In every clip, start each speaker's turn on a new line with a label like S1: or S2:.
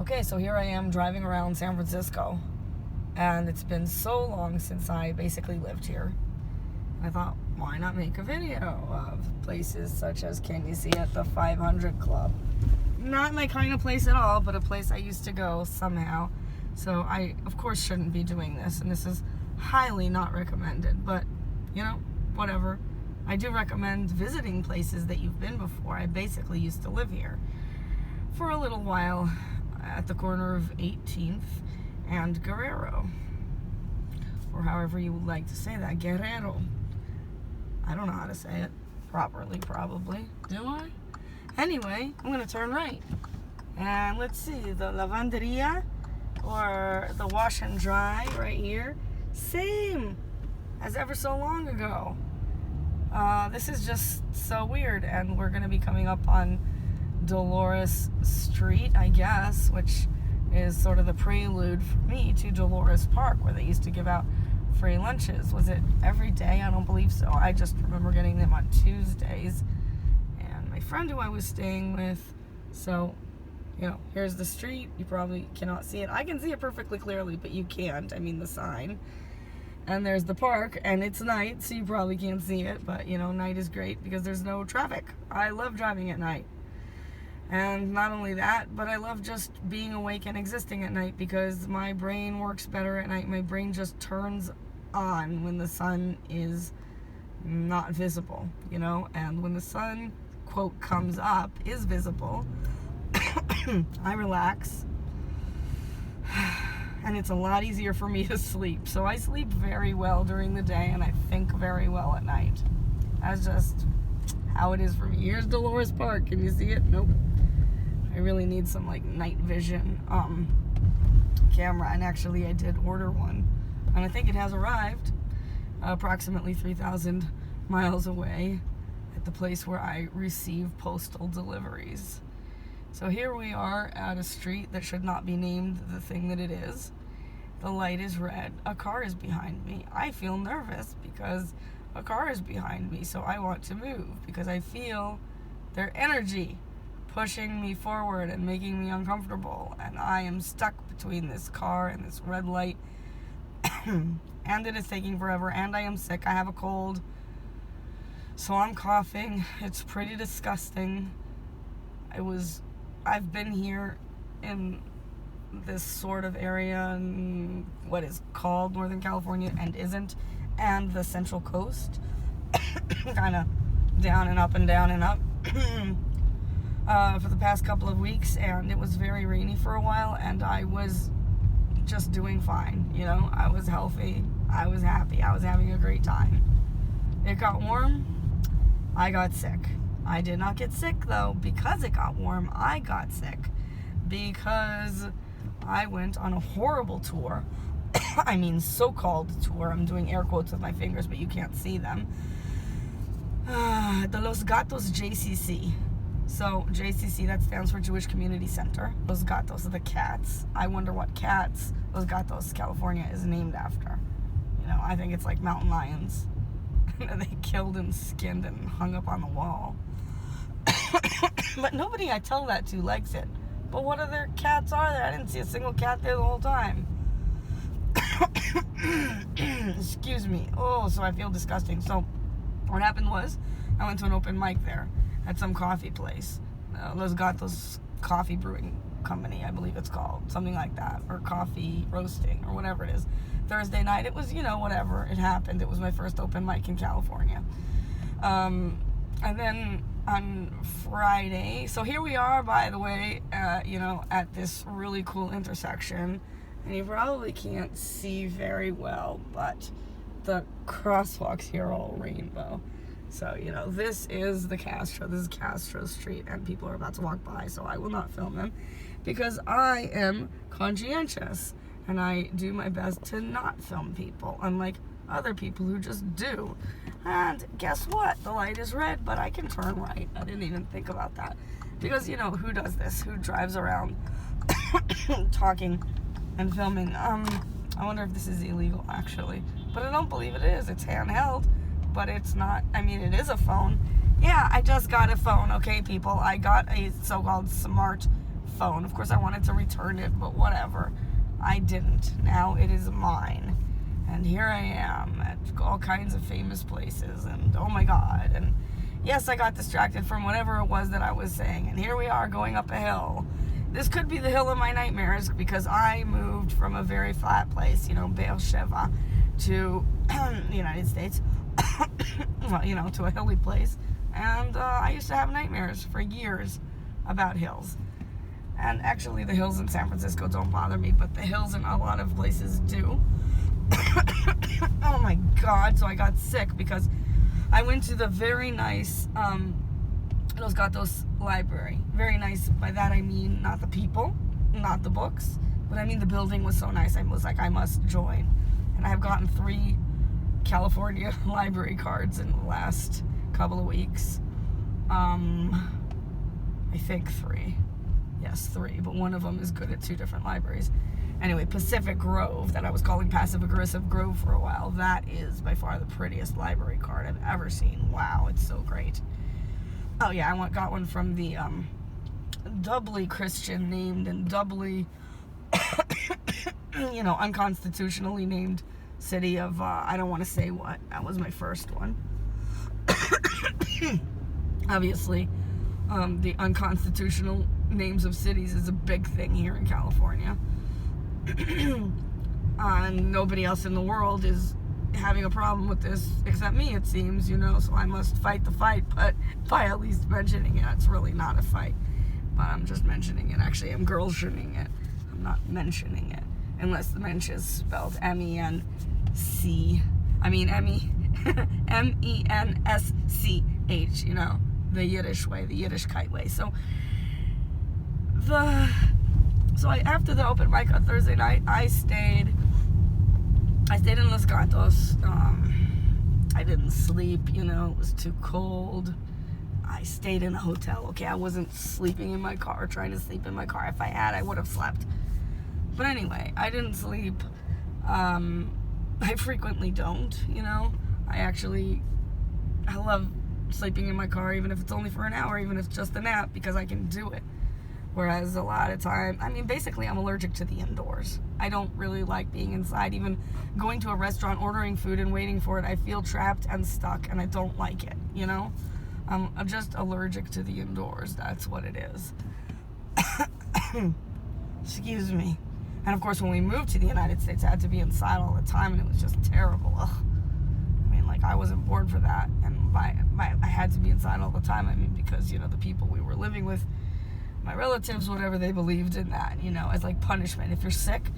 S1: Okay, so here I am driving around San Francisco, and it's been so long since I basically lived here. I thought, why not make a video of places such as Can You See at the 500 Club? Not my kind of place at all, but a place I used to go somehow. So I, of course, shouldn't be doing this, and this is highly not recommended, but, you know, whatever. I do recommend visiting places that you've been before. I basically used to live here for a little while at the corner of 18th and Guerrero, or however you would like to say that, Guerrero. I don't know how to say it properly, probably. Do I? Anyway, I'm going to turn right. And let's see, the lavanderia, or the wash and dry right here, same as ever so long ago. This is just so weird, and we're going to be coming up on Dolores Street, I guess, which is sort of the prelude for me to Dolores Park, where they used to give out free lunches. Was it every day? I don't believe so. I just remember getting them on Tuesdays. And my friend who I was staying with, so, you know, here's the street. You probably cannot see it. I can see it perfectly clearly, but you can't. I mean, the sign. And there's the park, and it's night, so you probably can't see it. But, you know, night is great because there's no traffic. I love driving at night. And not only that, but I love just being awake and existing at night because my brain works better at night. My brain just turns on when the sun is not visible, you know? And when the sun, quote, comes up, is visible, I relax. And it's a lot easier for me to sleep. So I sleep very well during the day, and I think very well at night. That's just how it is for me. Here's Dolores Park. Can you see it? Nope. I really need some, like, night vision camera. And actually, I did order one. And I think it has arrived approximately 3,000 miles away at the place where I receive postal deliveries. So here we are at a street that should not be named the thing that it is. The light is red. A car is behind me. I feel nervous because a car is behind me, so I want to move because I feel their energy pushing me forward and making me uncomfortable, and I am stuck between this car and this red light. And it is taking forever, and I am sick. I have a cold, so I'm coughing. It's pretty disgusting. I've been here in this sort of area in what is called Northern California and isn't, and the Central Coast, kind of down and up and down and up, for the past couple of weeks, and it was very rainy for a while, and I was just doing fine, you know? I was healthy, I was happy, I was having a great time. It got warm, I got sick. I did not get sick, though, because it got warm. I got sick because I went on a horrible tour. I mean, so-called tour. I'm doing air quotes with my fingers, but you can't see them. The Los Gatos JCC. So, JCC, that stands for Jewish Community Center. Los Gatos are the cats. I wonder what cats Los Gatos, California, is named after. You know, I think it's like mountain lions. They killed and skinned and hung up on the wall. But nobody I tell that to likes it. But what other cats are there? I didn't see a single cat there the whole time. Excuse me. Oh, so I feel disgusting. So what happened was I went to an open mic there at some coffee place. Los Gatos Coffee Brewing Company, I believe it's called. Something like that. Or coffee roasting or whatever it is. Thursday night, it was, you know, whatever. It happened. It was my first open mic in California. And then on Friday, so here we are, by the way, you know, at this really cool intersection, and you probably can't see very well, but the crosswalks here are all rainbow. So, you know, this is the Castro, this is Castro Street, and people are about to walk by, so I will not film them, because I am conscientious, and I do my best to not film people, unlike other people who just do. And guess what? The light is red, but I can turn right. I didn't even think about that. Because, you know, who does this? Who drives around talking and filming? I wonder if this is illegal, actually. But I don't believe it is. It's handheld, but it's not. I mean, it is a phone. Yeah, I just got a phone, okay, people? I got a so-called smart phone. Of course, I wanted to return it, but whatever. I didn't. Now it is mine. And here I am at all kinds of famous places, and oh my God. And yes, I got distracted from whatever it was that I was saying, and here we are going up a hill. This could be the hill of my nightmares, because I moved from a very flat place, Beersheba, to the United States, well, to a hilly place. And I used to have nightmares for years about hills. And actually, the hills in San Francisco don't bother me, but the hills in a lot of places do. Oh my God, so I got sick because I went to the very nice Los Gatos library. Very nice. By that I mean not the people, not the books, but I mean the building was so nice. I was like, I must join. And I have gotten 3 California library cards in the last couple of weeks. I think 3. Yes, 3, but one of them is good at 2 different libraries. Anyway, Pacific Grove, that I was calling Passive Aggressive Grove for a while, that is by far the prettiest library card I've ever seen. Wow, it's so great. Oh yeah, I got one from the doubly Christian named and doubly, unconstitutionally named city of, I don't want to say what. That was my first one. Obviously, the unconstitutional names of cities is a big thing here in California. And nobody else in the world is having a problem with this except me, it seems, so I must fight the fight, but by at least mentioning it. It's really not a fight, but I'm just mentioning it. Actually, I'm girlshoning it. I'm not mentioning it, unless the mensch is spelled M-E-N-C, M-E-N-S-C-H, the Yiddish way, the Yiddishkeit way. So after the open mic on Thursday night, I stayed in Los Gatos. I didn't sleep, it was too cold. I stayed in a hotel. Okay, I wasn't sleeping in my car, trying to sleep in my car. If I had, I would have slept. But anyway, I didn't sleep. I frequently don't, I love sleeping in my car, even if it's only for an hour, even if it's just a nap, because I can do it. Whereas a lot of time, basically I'm allergic to the indoors. I don't really like being inside. Even going to a restaurant, ordering food and waiting for it, I feel trapped and stuck, and I don't like it, I'm just allergic to the indoors. That's what it is. Excuse me. And of course, when we moved to the United States, I had to be inside all the time, and it was just terrible. Ugh. I wasn't born for that, and I had to be inside all the time. Because, the people we were living with, my relatives, whatever, they believed in that, as like punishment. If you're sick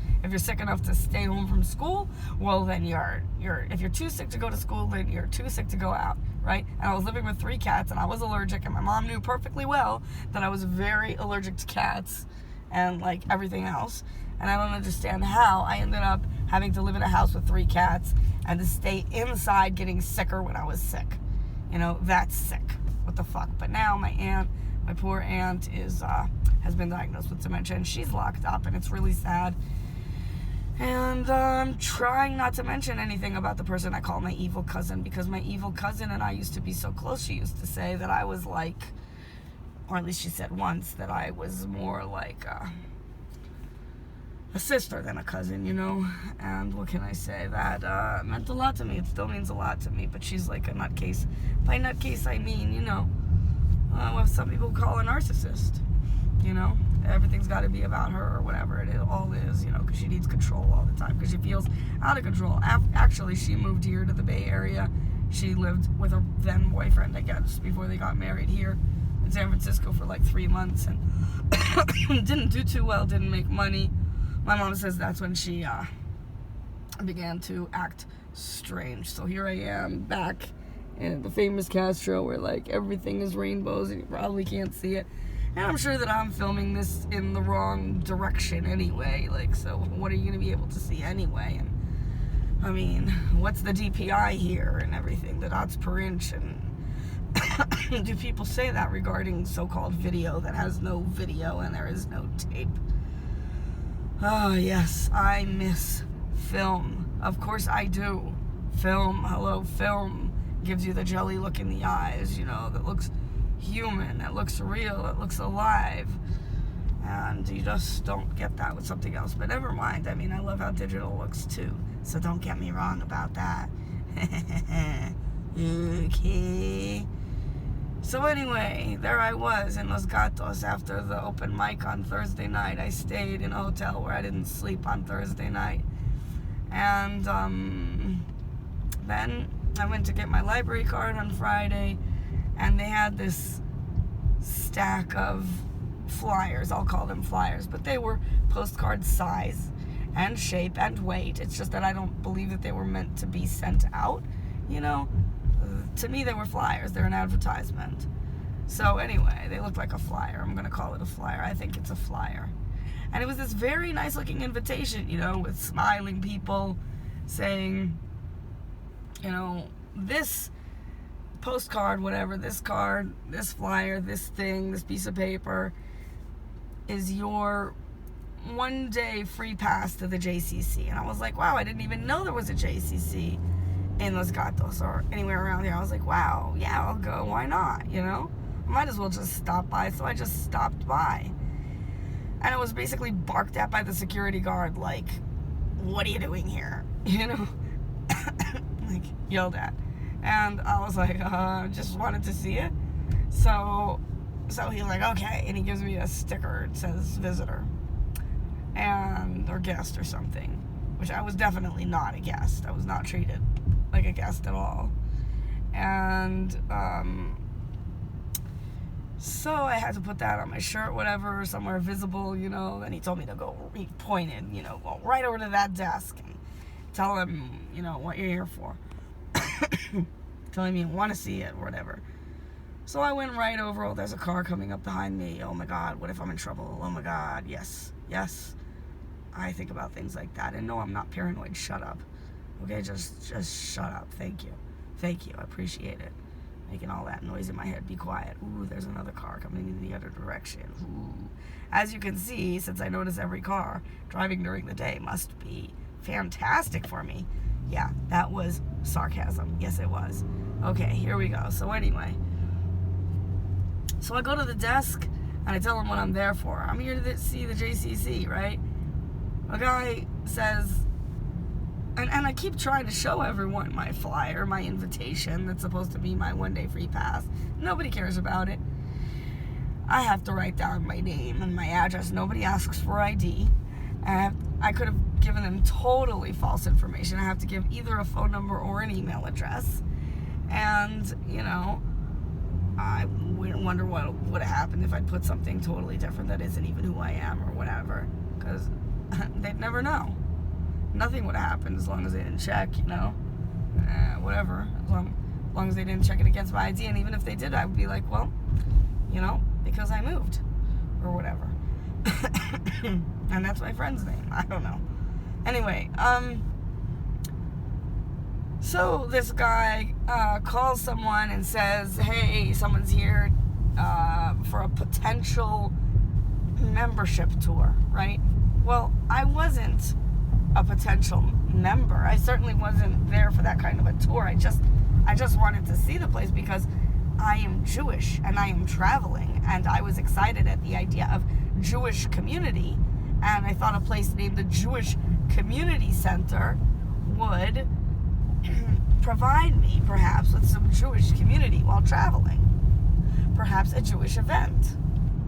S1: enough to stay home from school, well, then if you're too sick to go to school, then you're too sick to go out, right? And I was living with 3 cats, and I was allergic, and my mom knew perfectly well that I was very allergic to cats and like everything else. And I don't understand how I ended up having to live in a house with 3 cats and to stay inside getting sicker when I was sick. That's sick. What the fuck? But now my poor aunt has been diagnosed with dementia, and she's locked up, and it's really sad. And I'm trying not to mention anything about the person I call my evil cousin, because my evil cousin and I used to be so close. She used to say that I was like, or at least she said once, that I was more like a sister than a cousin, and what can I say? That meant a lot to me. It still means a lot to me, but she's like a nutcase. By nutcase, I mean, what some people call a narcissist, everything's got to be about her, or whatever it all is, because she needs control all the time, because she feels out of control. Actually, she moved here to the Bay Area. She lived with her then boyfriend, I guess, before they got married here in San Francisco for like 3 months, and didn't do too well, didn't make money. My mom says that's when she began to act strange. So here I am back in the famous Castro, where like everything is rainbows and you probably can't see it. And I'm sure that I'm filming this in the wrong direction anyway. Like, so what are you going to be able to see anyway? And what's the DPI here and everything, the dots per inch? And do people say that regarding so-called video that has no video and there is no tape? Oh, yes, I miss film. Of course I do. Film, hello, film gives you the jelly look in the eyes, that looks human, that looks real, that looks alive. And you just don't get that with something else. But never mind. I mean, I love how digital looks too. So don't get me wrong about that. Okay. So anyway, there I was in Los Gatos after the open mic on Thursday night. I stayed in a hotel where I didn't sleep on Thursday night. And then I went to get my library card on Friday, and they had this stack of flyers. I'll call them flyers, but they were postcard size and shape and weight. It's just that I don't believe that they were meant to be sent out, you know. To me, they were flyers. They're an advertisement. So anyway, they look like a flyer. I'm going to call it a flyer. I think it's a flyer. And it was this very nice looking invitation, you know, with smiling people saying, you know, this postcard, whatever, this card, this flyer, this thing, this piece of paper is your one-day free pass to the JCC. And I was like, wow, I didn't even know there was a JCC in Los Gatos or anywhere around here. I was like, wow, yeah, I'll go. Why not, you know? I might as well just stop by. So I just stopped by. And I was basically barked at by the security guard, like, what are you doing here? You know? Like, yelled at. And I was like, just wanted to see it. So he's like, okay. And he gives me a sticker. It says visitor. Or guest or something. Which I was definitely not a guest. I was not treated like a guest at all. And so I had to put that on my shirt, whatever, somewhere visible, you know. Then he told me to go, he pointed, you know, go right over to that desk and tell him, you know, what you're here for. Telling me you want to see it or whatever. So I went right over. Oh, there's a car coming up behind me. Oh my God, what if I'm in trouble? Oh my God, yes. I think about things like that. And no, I'm not paranoid. Shut up. Okay, just shut up. Thank you. I appreciate it. Making all that noise in my head. Be quiet. Ooh, there's another car coming in the other direction. Ooh. As you can see, since I notice every car, driving during the day must be fantastic for me. Yeah, that was sarcasm. Yes, it was. Okay, here we go. So anyway, so I go to the desk and I tell them what I'm there for. I'm here to see the JCC, right? A guy says, and I keep trying to show everyone my flyer, my invitation that's supposed to be my one-day free pass. Nobody cares about it. I have to write down my name and my address. Nobody asks for ID. I could have given them totally false information. I have to give either a phone number or an email address. And, you know, I wonder what would have happened if I'd put something totally different that isn't even who I am or whatever. Because they'd never know. Nothing would have happened as long as they didn't check, you know. Whatever. As long as they didn't check it against my ID. And even if they did, I would be like, well, you know, because I moved. Or whatever. And that's my friend's name. I don't know. Anyway, so this guy calls someone and says, hey, someone's here for a potential membership tour, right? Well, I wasn't a potential member. I certainly wasn't there for that kind of a tour. I just wanted to see the place because I am Jewish and I am traveling, and I was excited at the idea of Jewish community, and I thought a place named the Jewish Community Center would provide me perhaps with some Jewish community while traveling, perhaps a Jewish event.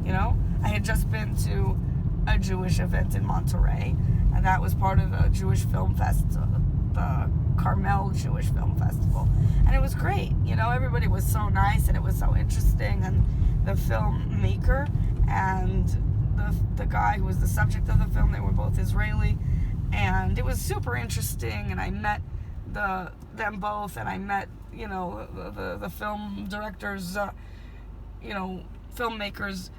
S1: You know, I had just been to a Jewish event in Monterey, and that was part of the Jewish Film Festival, the Carmel Jewish Film Festival, and it was great. You know, everybody was so nice and it was so interesting, and the filmmaker and the guy who was the subject of the film, they were both Israeli, and it was super interesting. And I met them both, and I met, you know, the film directors, you know, filmmakers,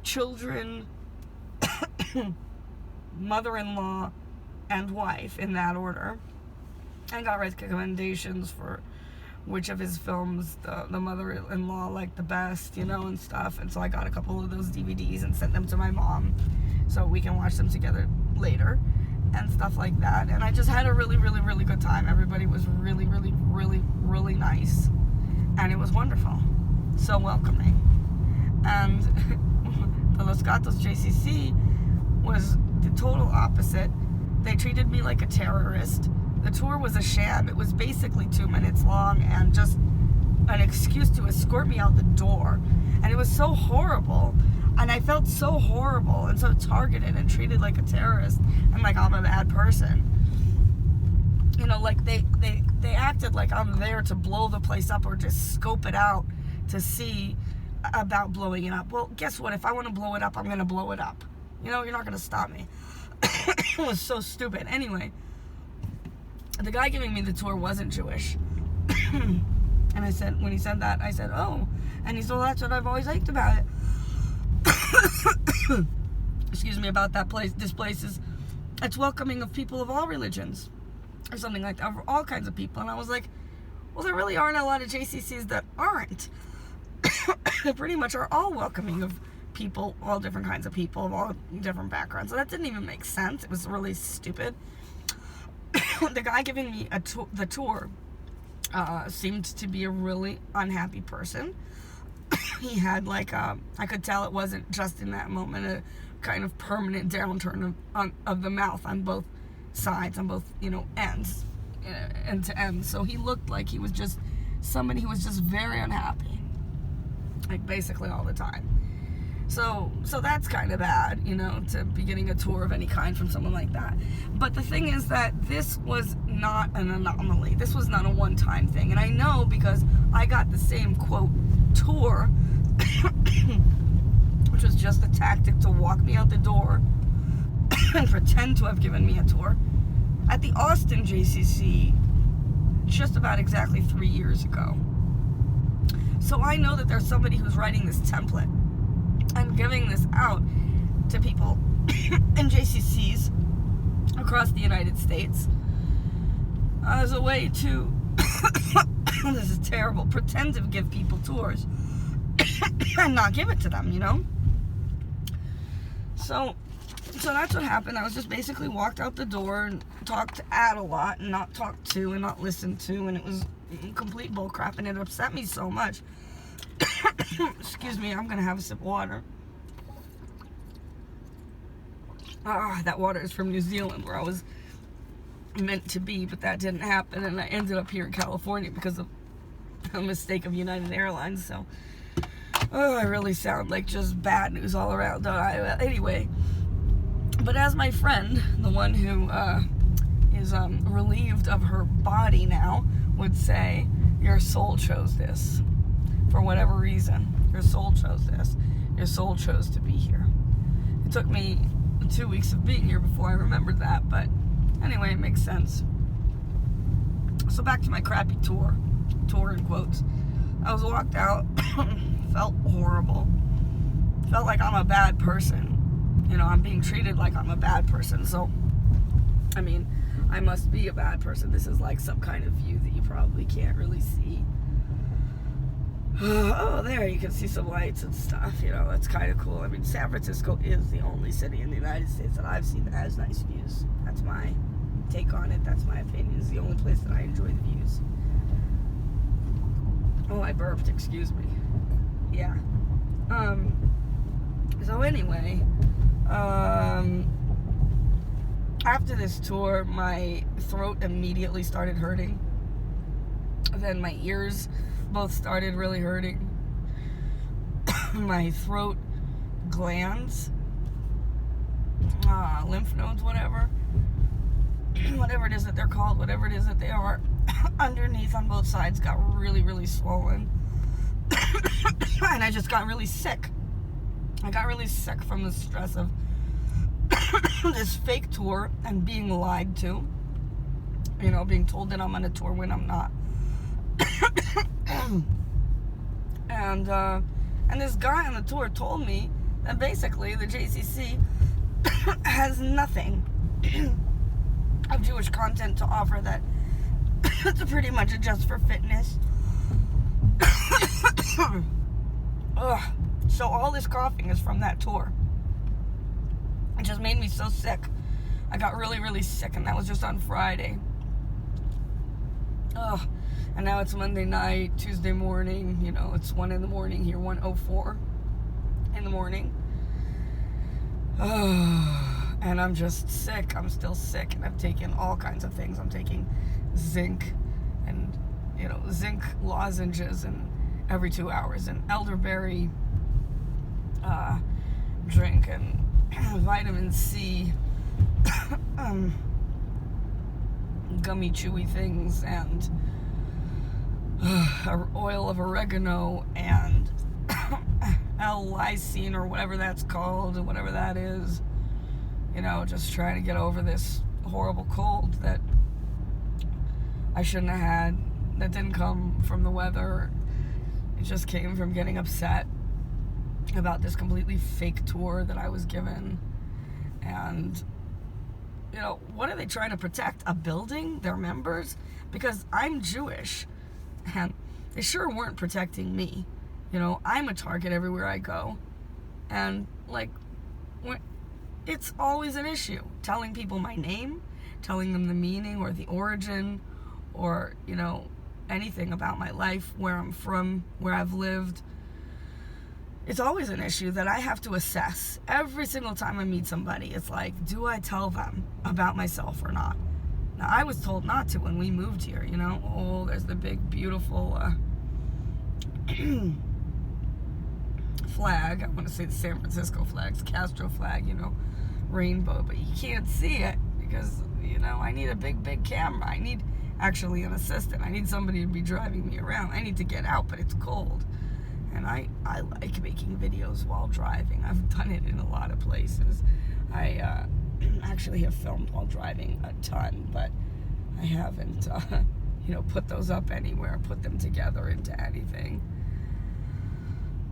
S1: children, mother-in-law, and wife, in that order. I got recommendations for which of his films the mother-in-law liked the best, you know, and stuff. And so I got a couple of those DVDs and sent them to my mom so we can watch them together later and stuff like that. And I just had a really, really, really good time. Everybody was really, really, really, really nice. And it was wonderful. So welcoming. And the Los Gatos JCC was the total opposite. They treated me like a terrorist. The tour was a sham. It was basically 2 minutes long and just an excuse to escort me out the door. And it was so horrible. And I felt so horrible and so targeted and treated like a terrorist and like I'm a bad person. You know, like they acted like I'm there to blow the place up or just scope it out to see about blowing it up. Well, guess what? If I want to blow it up, I'm going to blow it up. You know, you're not going to stop me. It was so stupid. Anyway, the guy giving me the tour wasn't Jewish. And I said, when he said that, I said, oh. And he said, well, that's what I've always liked about it. Excuse me, about that place. This place is, it's welcoming of people of all religions. Or something like that, for all kinds of people. And I was like, well, there really aren't a lot of JCCs that aren't. They pretty much are all welcoming of people, all different kinds of people, of all different backgrounds. So that didn't even make sense. It was really stupid. The guy giving me the tour seemed to be a really unhappy person. He had like, I could tell it wasn't just in that moment, a kind of permanent downturn of the mouth on both sides, on both, you know, ends, end to end. So he looked like he was just somebody who was just very unhappy, like basically all the time. So that's kind of bad, you know, to be getting a tour of any kind from someone like that. But the thing is that this was not an anomaly. This was not a one-time thing. And I know because I got the same, quote, tour, which was just a tactic to walk me out the door and pretend to have given me a tour at the Austin JCC just about exactly 3 years ago. So I know that there's somebody who's writing this template and giving this out to people in JCCs across the United States as a way to, this is terrible, pretend to give people tours and not give it to them, you know? So that's what happened. I was just basically walked out the door and talked at a lot and not talked to and not listened to, and it was complete bullcrap, and it upset me so much. Excuse me, I'm gonna have a sip of water. That water is from New Zealand, where I was meant to be, but that didn't happen, and I ended up here in California because of a mistake of United Airlines. So, I really sound like just bad news all around, don't I? Anyway. But as my friend, the one who is relieved of her body now, would say, your soul chose this. For whatever reason, your soul chose this. Your soul chose to be here. It took me 2 weeks of being here before I remembered that, but anyway, it makes sense. So back to my crappy tour in quotes. I was walked out, felt horrible. Felt like I'm a bad person. You know, I'm being treated like I'm a bad person. So, I mean, I must be a bad person. This is like some kind of view that you probably can't really see. Oh, there, you can see some lights and stuff. You know, it's kind of cool. I mean, San Francisco is the only city in the United States that I've seen that has nice views. That's my take on it. That's my opinion. It's the only place that I enjoy the views. Oh, I burped. Excuse me. Yeah. So anyway, after this tour, my throat immediately started hurting. Then my ears both started really hurting. My throat glands, lymph nodes, whatever it is that they're called, whatever it is that they are, underneath on both sides got really, really swollen. And I just got really sick. I got really sick from the stress of this fake tour and being lied to. You know, being told that I'm on a tour when I'm not. And this guy on the tour told me that basically the JCC has nothing of Jewish content to offer, that it's pretty much just for fitness. Ugh. So all this coughing is from that tour. It just made me so sick. I got really, really sick, and that was just on Friday. Ugh. And now it's Monday night, Tuesday morning. You know, it's 1 in the morning here, 1:04 in the morning. And I'm just sick. I'm still sick, and I've taken all kinds of things. I'm taking zinc and, zinc lozenges and every 2 hours, and elderberry drink, and vitamin C, gummy chewy things, and oil of oregano, and L-lysine, or whatever that's called, or whatever that is. Just trying to get over this horrible cold that I shouldn't have had, that didn't come from the weather. It just came from getting upset about this completely fake tour that I was given. And, what are they trying to protect? A building? Their members? Because I'm Jewish, and they sure weren't protecting me. I'm a target everywhere I go. And, it's always an issue. Telling people my name, telling them the meaning or the origin, or, anything about my life, where I'm from, where I've lived. It's always an issue that I have to assess. Every single time I meet somebody, it's like, do I tell them about myself or not? Now, I was told not to when we moved here, Oh, there's the big, beautiful flag. I want to say the San Francisco flag. It's Castro flag, rainbow. But you can't see it because, I need a big, big camera. I need actually an assistant. I need somebody to be driving me around. I need to get out, but it's cold. And I like making videos while driving. I've done it in a lot of places. I actually have filmed while driving a ton, but I haven't, put those up anywhere, put them together into anything.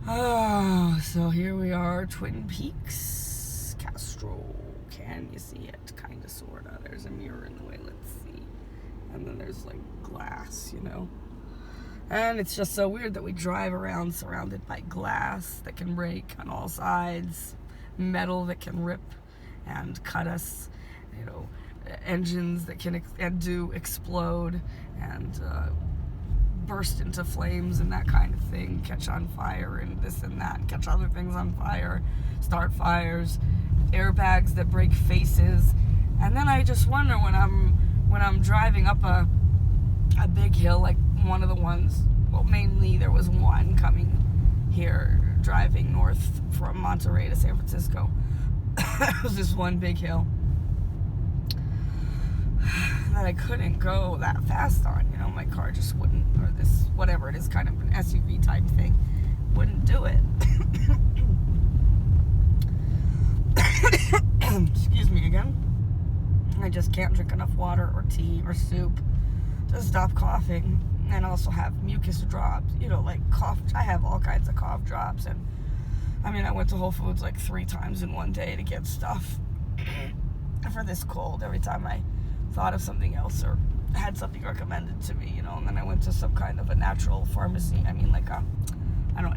S1: Oh, so here we are, Twin Peaks, Castro. Can you see it? Kind of, sort of. There's a mirror in the way, let's see. And then there's, glass, And it's just so weird that we drive around surrounded by glass that can break on all sides, metal that can rip and cut us, engines that can do explode and burst into flames and that kind of thing, catch on fire and this and that, catch other things on fire, start fires, airbags that break faces. And then I just wonder when I'm driving up a big hill, like one of the ones, well, mainly there was one coming here, driving north from Monterey to San Francisco. It was this one big hill that I couldn't go that fast on. My car just wouldn't, or this, whatever it is, kind of an SUV type thing, wouldn't do it. Excuse me again. I just can't drink enough water or tea or soup to stop coughing, and also have mucus drops, cough. I have all kinds of cough drops, and I went to Whole Foods 3 times in one day to get stuff for this cold. Every time I thought of something else or had something recommended to me, and then I went to some kind of a natural pharmacy.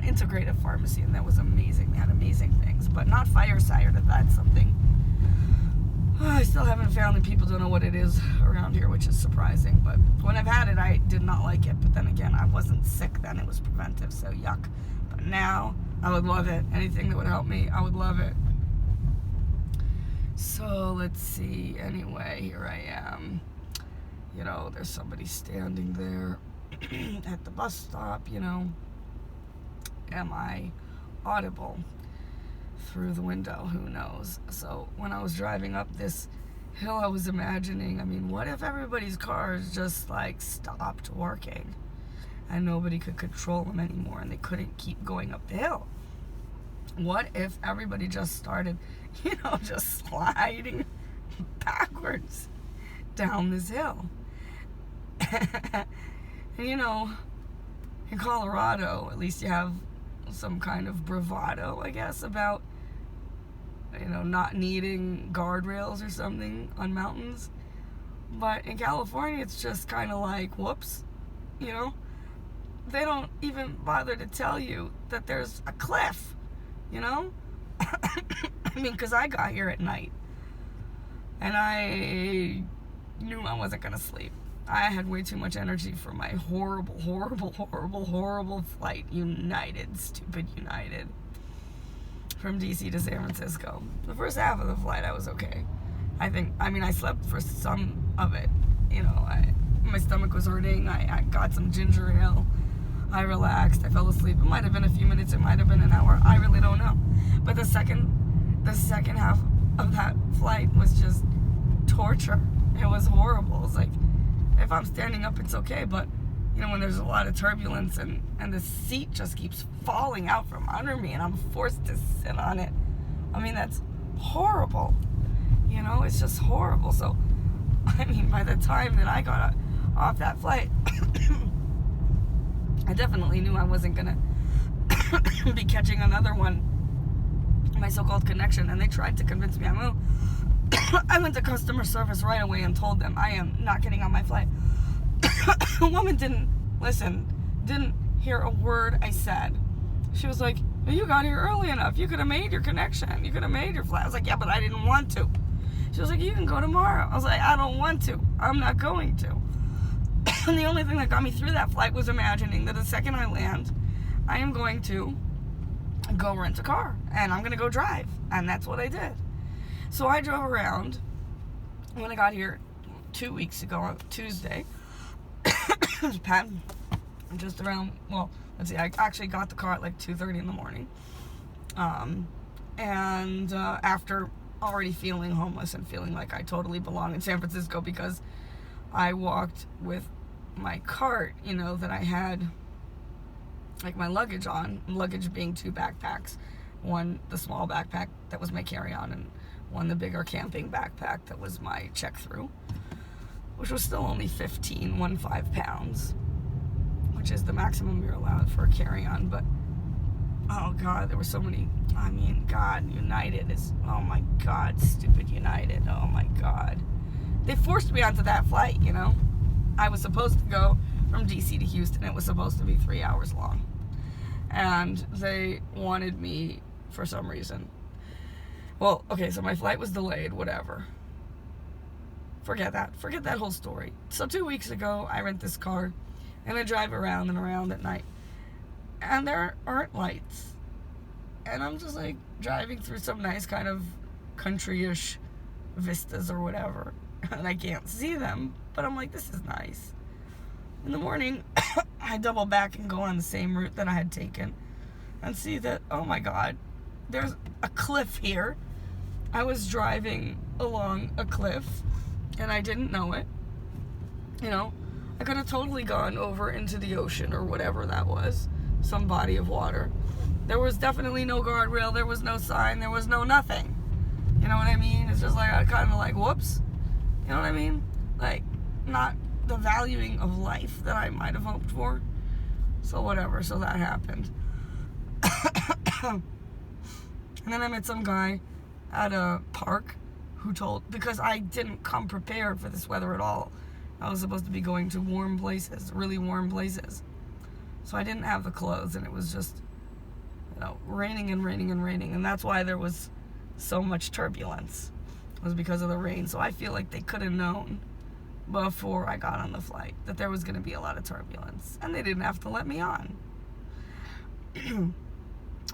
S1: Integrative pharmacy, and that was amazing. They had amazing things, but not Fireside. That's something I still haven't found, and people don't know what it is around here, which is surprising. But when I've had it, I did not like it. But then again, I wasn't sick then. It was preventive, so yuck. But now, I would love it. Anything that would help me, I would love it. So, let's see. Anyway, here I am. There's somebody standing there at the bus stop, Am I audible through the window? Who knows? So when I was driving up this hill, I was imagining, what if everybody's cars just stopped working and nobody could control them anymore and they couldn't keep going up the hill? What if everybody just started, just sliding backwards down this hill? And in Colorado, at least you have some kind of bravado, I guess, about, not needing guardrails or something on mountains. But in California, it's just kind of whoops, they don't even bother to tell you that there's a cliff, because I got here at night, and I knew I wasn't going to sleep. I had way too much energy for my horrible, horrible, horrible, horrible flight. Stupid United. from DC to San Francisco. The first half of the flight, I was okay. I slept for some of it. You know, my stomach was hurting. I got some ginger ale. I relaxed. I fell asleep. It might have been a few minutes. It might have been an hour. I really don't know. But the second half of that flight was just torture. It was horrible. It's like, if I'm standing up, it's okay. But, you know, when there's a lot of turbulence and the seat just keeps falling out from under me and I'm forced to sit on it, I mean, that's horrible. You know, it's just horrible. So, I mean, by the time that I got off that flight, I definitely knew I wasn't going to be catching another one, my so-called connection, and they tried to convince me I will. I went to customer service right away and told them I am not getting on my flight. The woman didn't listen, didn't hear a word I said. She was like, well, you got here early enough. You could have made your connection. You could have made your flight. I was like, yeah, but I didn't want to. She was like, you can go tomorrow. I was like, I don't want to. I'm not going to. And the only thing that got me through that flight was imagining that the second I land, I am going to go rent a car. And I'm going to go drive. And that's what I did. So I drove around when I got here 2 weeks ago on Tuesday. Just around, well, let's see, I actually got the car at like 2:30 in the morning. After already feeling homeless and feeling like I totally belong in San Francisco because I walked with my cart, you know, that I had like my luggage on, luggage being 2 backpacks, one the small backpack that was my carry-on and one the bigger camping backpack that was my check-through, which was still only 15 pounds, which is the maximum you're allowed for a carry-on. But oh God, there were so many. I mean, God, United is, oh my God, stupid United. Oh my God. They forced me onto that flight, you know. I was supposed to go from DC to Houston. It was supposed to be 3 hours long. And they wanted me for some reason. Well, okay, so my flight was delayed, whatever. Forget that. Forget that whole story. So 2 weeks ago, I rent this car and I drive around and around at night. And there aren't lights. And I'm just like driving through some nice kind of country-ish vistas or whatever. And I can't see them, but I'm like, this is nice. In the morning, I double back and go on the same route that I had taken and see that, oh my God, there's a cliff here. I was driving along a cliff and I didn't know it. You know, I could have totally gone over into the ocean or whatever that was, some body of water. There was definitely no guardrail, there was no sign, there was no nothing. You know what I mean? It's just like, I kind of like, whoops. You know what I mean? Like, not the valuing of life that I might have hoped for. So whatever, so that happened. And then I met some guy at a park who told, because I didn't come prepared for this weather at all. I was supposed to be going to warm places, really warm places. So I didn't have the clothes, and it was just, you know, raining and raining and raining. And that's why there was so much turbulence. It was because of the rain. So I feel like they could have known before I got on the flight that there was going to be a lot of turbulence. And they didn't have to let me on.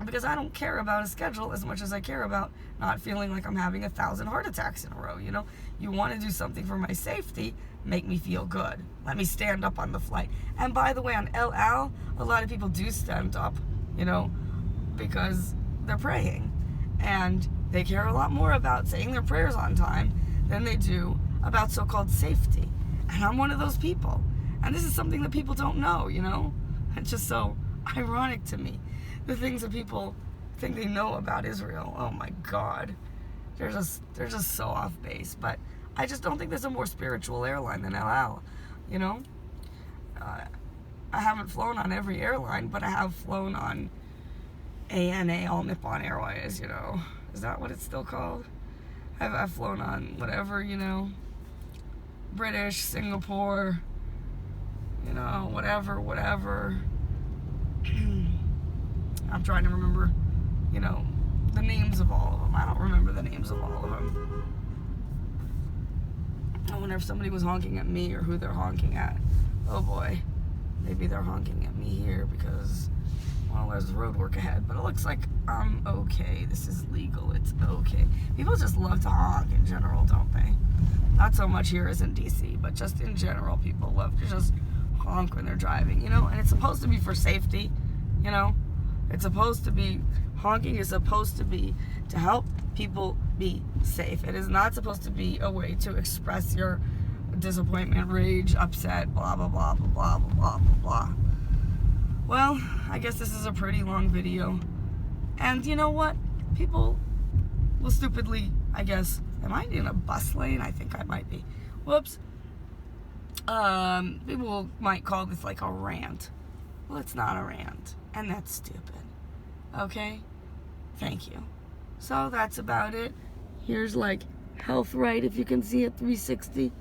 S1: Because I don't care about a schedule as much as I care about not feeling like I'm having 1,000 heart attacks in a row, you know? You want to do something for my safety, make me feel good. Let me stand up on the flight. And by the way, on El Al, a lot of people do stand up, you know, because they're praying. And they care a lot more about saying their prayers on time than they do about so-called safety. And I'm one of those people. And this is something that people don't know, you know? It's just so ironic to me. The things that people think they know about Israel. Oh my God. They're just so off base. But I just don't think there's a more spiritual airline than El Al, you know? I haven't flown on every airline, but I have flown on ANA, All Nippon Airways, you know? Is that what it's still called? I've flown on whatever, you know? British, Singapore, you know, whatever. I'm trying to remember, you know, the names of all of them. I don't remember the names of all of them. I wonder if somebody was honking at me or who they're honking at. Oh boy, maybe they're honking at me here because, well, well, there's road work ahead, but it looks like I'm okay. This is legal. It's okay. People just love to honk in general, don't they? Not so much here as in DC, but just in general, people love to just honk when they're driving, you know? And it's supposed to be for safety, you know? It's supposed to be, honking is supposed to be to help people be safe. It is not supposed to be a way to express your disappointment, rage, upset, blah, blah, blah, blah, blah, blah, blah, blah. Well, I guess this is a pretty long video. And you know what? People will stupidly, I guess, am I in a bus lane? I think I might be. Whoops. People might call this like a rant. Well, it's not a rant. And that's stupid. Okay? Thank you. So that's about it. Here's like health right, if you can see it, 360.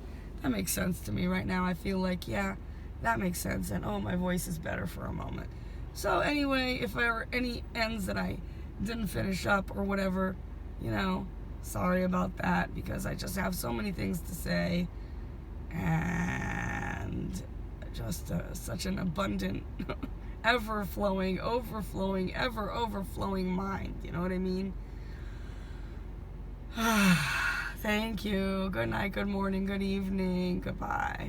S1: That makes sense to me right now. I feel like, yeah, that makes sense. And oh, my voice is better for a moment. So anyway, if there are any ends that I didn't finish up or whatever, you know, sorry about that, because I just have so many things to say. And just such an abundant, ever-flowing, overflowing, ever-overflowing mind. You know what I mean? Thank you. Good night, good morning, good evening, goodbye.